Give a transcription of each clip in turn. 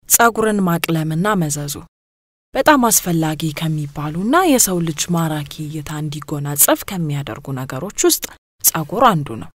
ጸጉርን ማቅለምና መዘዙ በጣም አስፈላጊ ከሚባሉና የሰው ልጅ ማራኪ እይታ እንዲጎናጸፍ ከሚያደርጉ ነገሮች ውስጥ ጸጉር አንዱ ነው።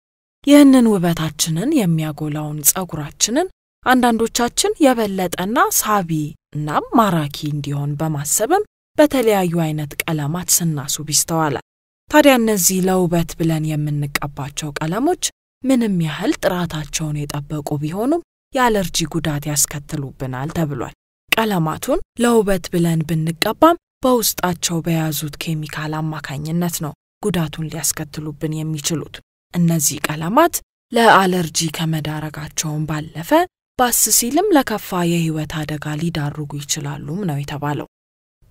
ይህንን ውበታችንን የሚያጎላውን ጸጉራችንን አንዳንዶቻችን የበለጠና ሳቢ እና ማራኪ እንዲሆን በማሰብም በተለያዩ አይነት ቀለማት ስናስውብ ይስተዋላል። ታዲያ እነዚህ ለውበት ብለን የምንቀባቸው ቀለሞች ምንም ያህል ጥራታቸውን የጠበቁ ቢሆኑም የአለርጂ ጉዳት ያስከትሉብናል ተብሏል። ቀለማቱን ለውበት ብለን ብንቀባም በውስጣቸው በያዙት ኬሚካል አማካኝነት ነው ጉዳቱን ሊያስከትሉብን የሚችሉት። እነዚህ ቀለማት ለአለርጂ ከመዳረጋቸውን ባለፈ ባስ ሲልም ለከፋ የህይወት አደጋ ሊዳርጉ ይችላሉም ነው የተባለው።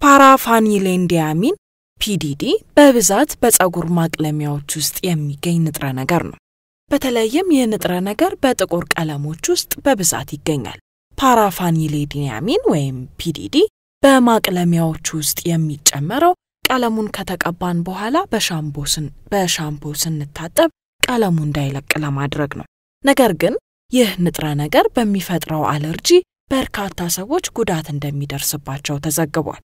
ፓራፋኒሌንዲያሚን PDD በብዛት በጸጉር ማቅለሚያዎች ውስጥ የሚገኝ ንጥረ ነገር ነው። በተለይም ይህ ንጥረ ነገር በጥቁር ቀለሞች ውስጥ በብዛት ይገኛል። ፓራፋኒሌንዲያሚን ወይም PDD በማቅለሚያዎች ውስጥ የሚጨመረው ቀለሙን ከተቀባን በኋላ በሻምፖ ስንታጠብ ቀለሙ እንዳይለቅ ለማድረግ ነው። ነገር ግን ይህ ንጥረ ነገር በሚፈጥረው አለርጂ በርካታ ሰዎች ጉዳት እንደሚደርስባቸው ተዘግቧል።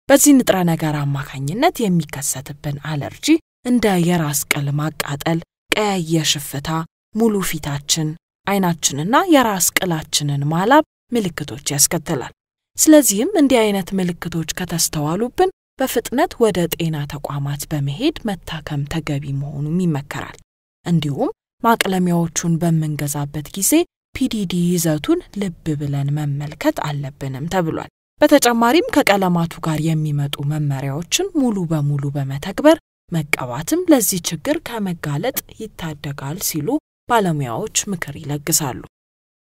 በዚህ ንጥረ ነገር አማካኝነት የሚከሰትብን አለርጂ እንደ የራስ ቅል ማቃጠል፣ ቀይ ሽፍታ፣ ሙሉ ፊታችን፣ አይናችንና የራስ ቅላችንን ማላብ ምልክቶች ያስከትላል። ስለዚህም እንዲህ አይነት ምልክቶች ከተስተዋሉብን በፍጥነት ወደ ጤና ተቋማት በመሄድ መታከም ተገቢ መሆኑን ይመከራል። እንዲሁም ማቅለሚያዎቹን በመንገዛበት ጊዜ PDD ይዘቱን ልብ ብለን መመልከት አለብንም ተብሏል። በተጨማሪም ከቀለማቱ ጋር የሚመጡ መመሪያዎችን ሙሉ በሙሉ በመተግበር መቀባትም ለዚህ ችግር ከመጋለጥ ይታደጋል ሲሉ ባለሙያዎች ምክር ይለግሳሉ።